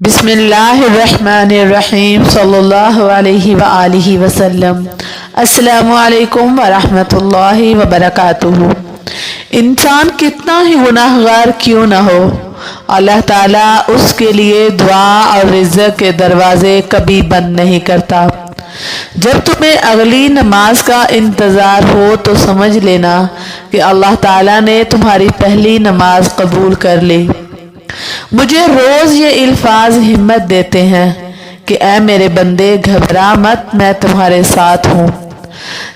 بسم اللہ الرحمن الرحیم صلی اللہ علیہ وآلہ وسلم۔ السلام علیکم ورحمۃ اللہ وبرکاتہ۔ انسان کتنا ہی گناہگار کیوں نہ ہو، اللہ تعالیٰ اس کے لیے دعا اور رزق کے دروازے کبھی بند نہیں کرتا۔ جب تمہیں اگلی نماز کا انتظار ہو تو سمجھ لینا کہ اللہ تعالیٰ نے تمہاری پہلی نماز قبول کر لی۔ مجھے روز یہ الفاظ ہمت دیتے ہیں کہ اے میرے بندے، گھبرا مت، میں تمہارے ساتھ ہوں۔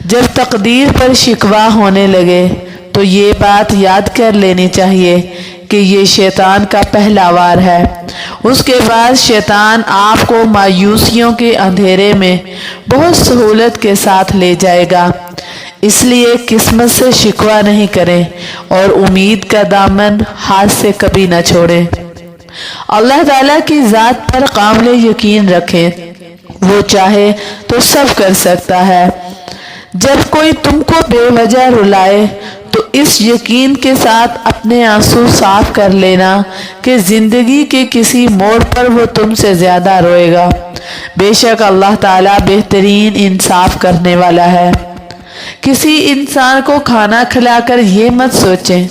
جب تقدیر پر شکوہ ہونے لگے تو یہ بات یاد کر لینی چاہیے کہ یہ شیطان کا پہلا وار ہے۔ اس کے بعد شیطان آپ کو مایوسیوں کے اندھیرے میں بہت سہولت کے ساتھ لے جائے گا۔ اس لیے قسمت سے شکوہ نہیں کریں اور امید کا دامن ہاتھ سے کبھی نہ چھوڑیں۔ اللہ تعالیٰ کی ذات پر کامل یقین رکھیں، وہ چاہے تو سب کر سکتا ہے۔ جب کوئی تم کو بے وجہ رلائے تو اس یقین کے ساتھ اپنے آنسو صاف کر لینا کہ زندگی کے کسی موڑ پر وہ تم سے زیادہ روئے گا۔ بے شک اللہ تعالیٰ بہترین انصاف کرنے والا ہے۔ کسی انسان کو کھانا کھلا کر یہ مت سوچیں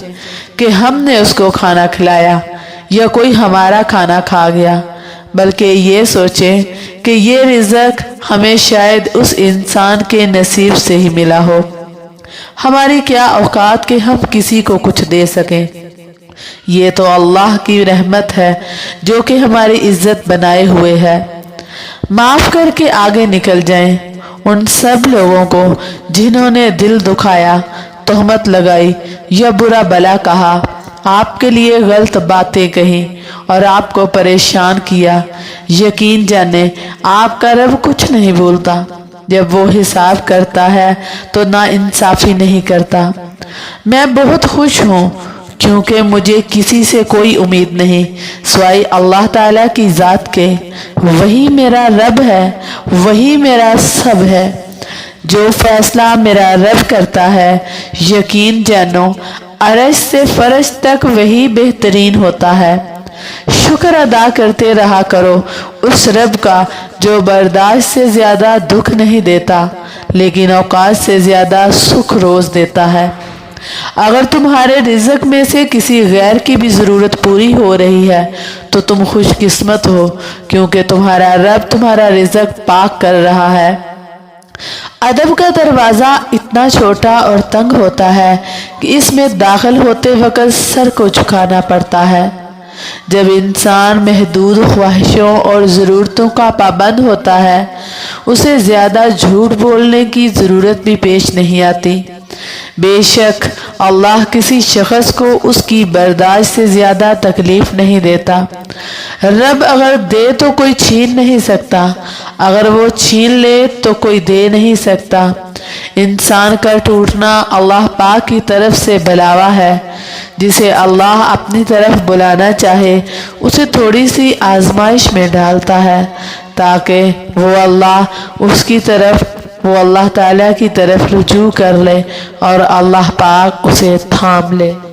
کہ ہم نے اس کو کھانا کھلایا یا کوئی ہمارا کھانا کھا گیا، بلکہ یہ سوچیں کہ یہ رزق ہمیں شاید اس انسان کے نصیب سے ہی ملا ہو۔ ہماری کیا اوقات کہ ہم کسی کو کچھ دے سکیں۔ یہ تو اللہ کی رحمت ہے جو کہ ہماری عزت بنائے ہوئے ہے۔ معاف کر کے آگے نکل جائیں ان سب لوگوں کو جنہوں نے دل دکھایا، تہمت لگائی یا برا بھلا کہا، آپ کے لیے غلط باتیں کہیں اور آپ کو پریشان کیا۔ یقین جانیں آپ کا رب کچھ نہیں بھولتا۔ جب وہ حساب کرتا ہے تو نا انصافی نہیں کرتا۔ میں بہت خوش ہوں کیونکہ مجھے کسی سے کوئی امید نہیں سوائے اللہ تعالیٰ کی ذات کے۔ وہی میرا رب ہے، وہی میرا سب ہے۔ جو فیصلہ میرا رب کرتا ہے، یقین جانو عرش سے فرش تک وہی بہترین ہوتا ہے۔ شکر ادا کرتے رہا کرو اس رب کا جو برداشت سے زیادہ دکھ نہیں دیتا لیکن اوقات سے زیادہ سکھ روز دیتا ہے۔ اگر تمہارے رزق میں سے کسی غیر کی بھی ضرورت پوری ہو رہی ہے تو تم خوش قسمت ہو، کیونکہ تمہارا رب تمہارا رزق پاک کر رہا ہے۔ ادب کا دروازہ اتنا چھوٹا اور تنگ ہوتا ہے کہ اس میں داخل ہوتے وقت سر کو جھکانا پڑتا ہے۔ جب انسان محدود خواہشوں اور ضرورتوں کا پابند ہوتا ہے، اسے زیادہ جھوٹ بولنے کی ضرورت بھی پیش نہیں آتی۔ بے شک اللہ کسی شخص کو اس کی برداشت سے زیادہ تکلیف نہیں دیتا۔ رب اگر دے تو کوئی چھین نہیں سکتا، اگر وہ چھین لے تو کوئی دے نہیں سکتا۔ انسان کا ٹوٹنا اللہ پاک کی طرف سے بلاوا ہے۔ جسے اللہ اپنی طرف بلانا چاہے اسے تھوڑی سی آزمائش میں ڈالتا ہے تاکہ وہ اللہ تعالیٰ کی طرف رجوع کر لے اور اللہ پاک اسے تھام لے۔